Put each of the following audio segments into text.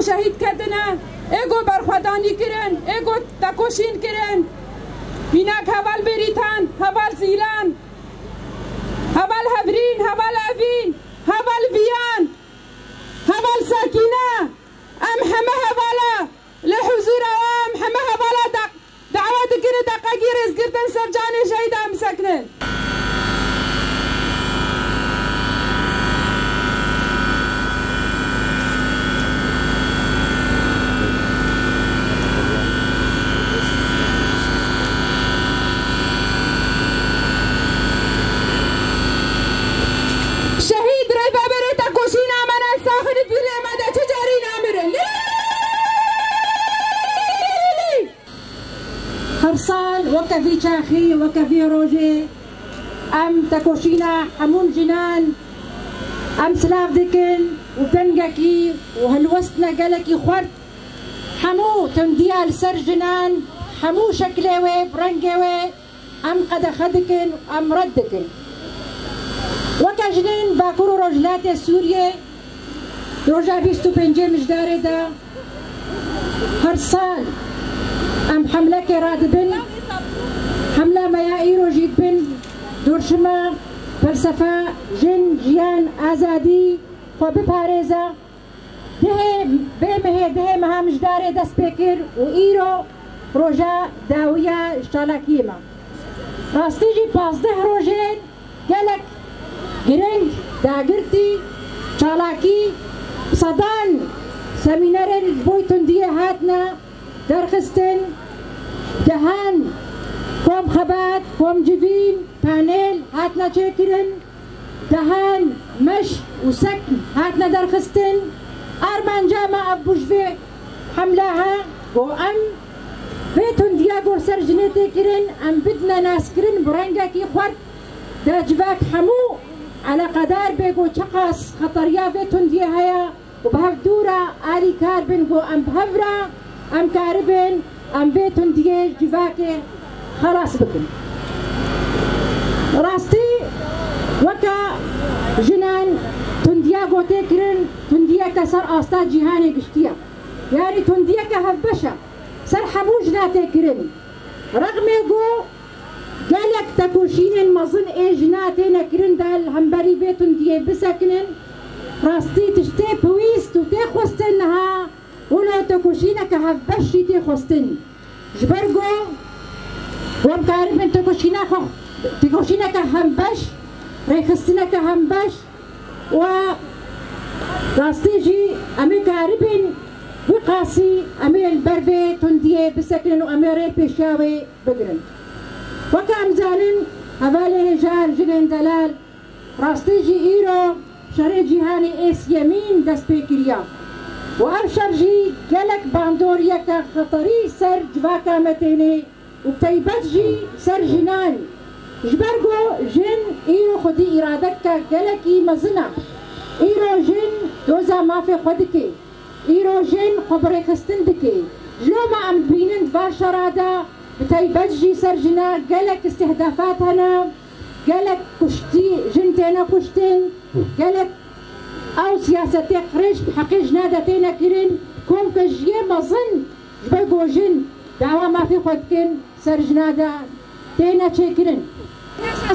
شهید کردنه ایگو برخوادانی کرن ایگو تکوشین کرن بینک هول بریتن هول زیلان هول هبرین هول اوین هول بیان هول ساکینه ام همه هوالا لحضور ام همه هوالا دعوت کنه دقاقی رز گردن سر جان شهید ام سکنن هرصال وكفي شاخي وكفي روجي ام تكوشينا حمون جنان ام سلاف دكن وبنجكي وهالوسطنا قالكي خورت حمو تنديال سر جنان حمو شكلوي برنجوي ام قد خدكن ام ردكن وكجنين باكورو رجلات سوريا روجا بيستو بنجي مجداري دا هرصال ام حمله كراد بن حمله ميائيرو جيد بن دورشما فلسفه جن جيان ازادي وبباريزا ده بمه ده مها مجداري دست بكر وايرو روجا داويه اشتالاكيما راستيجي 15 روجين قالك جرنج داغرتي شالاكي صدان سمينارين بويتون دي هاتنا درخستن دهان كوم خبات كوم جفين بانيل هاتنا شاكرن دهان مش وسكن هاتنا درخستن ارمان جامع ابو جفي حملاها وام بيتون دياغو سرجنيتي كرن ام بدنا ناس كرن برنجا كي خورت دا جفاك حمو على قدار بيقو شقاس خطريا بيتون دي هيا وبهف دورا آلي كاربن بو ام بهفرا ام كاربن ام بيتون دي جفاكي خلاص بكم راستي وكا جنان تندياغو تكرن تندياكا سر آستاد جيهاني قشتيا يعني تندياكا هفبشا سر حموج ناتكرن رغم جو قالك تكوشين المظن اجناتي نكرن دال همبري بيتون دي بسكنن راستي تشتي بويست وتخوستنها ولو تكوشينك هفبشي تخوستن جبرجو وبقارب تكوشينك همبش ريخستنك همبش و راستيجي امي قاربين بقاسي امي البرفي تنديه بسكنن وامي ري بيشاوي بقرن وكام زالن هبالي رجال جنين دلال راستيجي ايرو شري جيهاني ايس يمين دست بيكريا وابشر جي قالك باندوريا كخطري سر جواكا متيني وبتيبت جي سر جنان جبرجو جن ايرو خدي ارادك قالكي مزنا ايرو جن دوزا ما في خدكي ايرو جن خبري خستندكي جلو ما ام بينن دفار شرادا بتيبت جي سر جنا قالك استهدافات هنا قالك كشتي جنتينا كشتين قالك او سياستي قريش بحقي جنادتينا كيرين كوم كجيه مظن جبرجو جن دعوة ما في خدكن سر جنادا تينا تشيكرين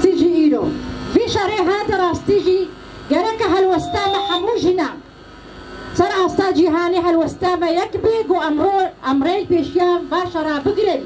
سيجي ايلو في شري هذا راستيجي قالك هالوستامة حموجنا سر استاجي هاني هالوستامة يكبي قو امري بيشيام باشرة بقرن.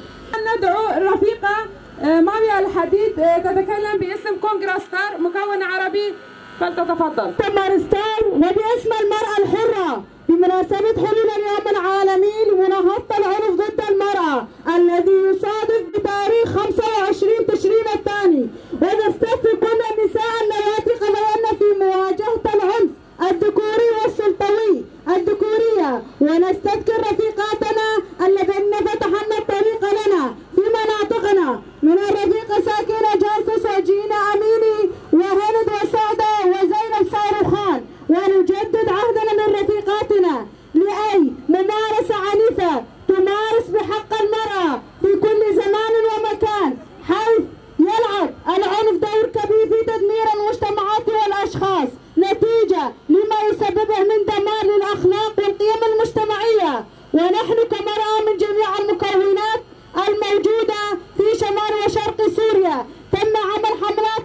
ندعو الرفيقة مامي الحديد تتكلم باسم كونغرستار مكون عربي فلتتفضل. مارستار وباسم المرأة الحرة بمناسبة حلول اليوم العالمي لمناهضة العنف ضد المرأة الذي يصادف بتاريخ 25 تشرين الثاني، ونستفتي كل النساء اللواتي قضين في مواجهة العنف الذكوري والسلطوي الذكورية، ونستذكر رفيقاتنا الذين فتحن الطريق لنا في مناطقنا من الرفيقة ساكنة جاسوس وجينا أميني وهند وسعدة وزينب صاروخان، ونجدد عهدنا من رفيقاتنا لأي ممارسة عنيفة تمارس بحق المرأة في كل زمان ومكان، حيث يلعب العنف دور كبير في تدمير المجتمعات والأشخاص نتيجة لما يسببه من دمار للأخلاق والقيم المجتمعية. ونحن كمرأة من جميع المكونات الموجودة في شمال وشرق سوريا تم عمل حملات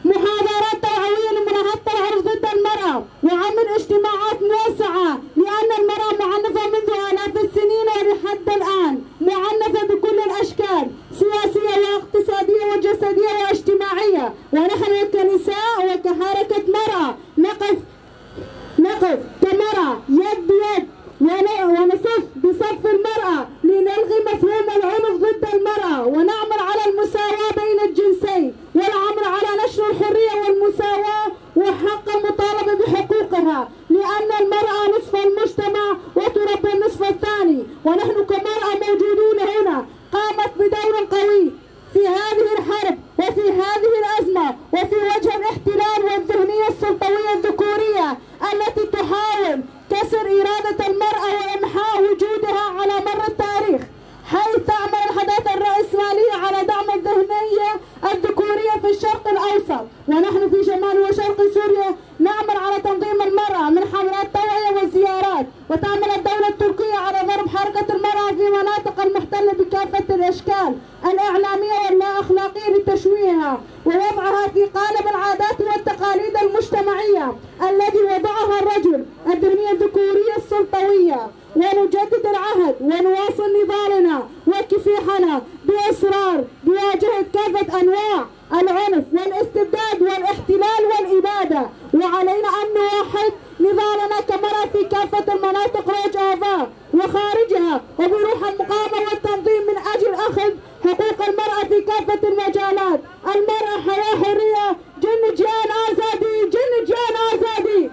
محاضرات توعوية لمناهضة العنف ضد المرأة وعمل اجتماعات موسعة، لأن المرأة معنفة منذ آلاف السنين ولحد الآن معنفة بكل الأشكال سياسية واقتصادية وجسدية واجتماعية، ونحن كنساء وكحركة مرأة نقف كمرأة يد بيد ونصف بصف المرأة لنلغي مفهوم العنف ضد المرأة، ونعمل على المساواة بين الجنسين والعمل على نشر الحرية والمساواة وحق المطالبة بحقوقها، لأن المرأة نصف المجتمع وتربي النصف الثاني، ونحن كمرأة موجودون هنا قامت بدور قوي في هذه الحرب وفي هذه الأزمة وفي وجه الاحتلال والذهنية السلطوية الذكورية التي تحاول كسر إرادة المرأة وإمحاء وجودها على مر التاريخ، حيث تعمل الحداثة الرأسمالية على دعم الذهنية الذكورية في الشرق الأوسط. ونحن في شمال وشرق سوريا نعمل على تنظيم المرأة من حملات توعية وزيارات، وتعمل الدولة التركية على ضرب حركة المرأة في مناطق المحتلة بكافة الأشكال الإعلامية واللا أخلاقية لتشويهها ووضعها في قالب العادات والتقاليد المجتمعية الذي وضعها الرجل الذهنية الذكورية السلطوية. ونجدد العهد ونواصل نضالنا وكفاحنا بإصرار بمواجهة كافة أنواع العنف والاستبداد والاحتلال والإبادة، وعلينا أن نوحد نضالنا كمرأة في كافة المناطق روجافا وخارجها وبروح المقاومة والتنظيم من أجل أخذ حقوق المرأة في كافة المجالات. المرأة حياة حرية، جن جان آزادي، جن جان آزادي.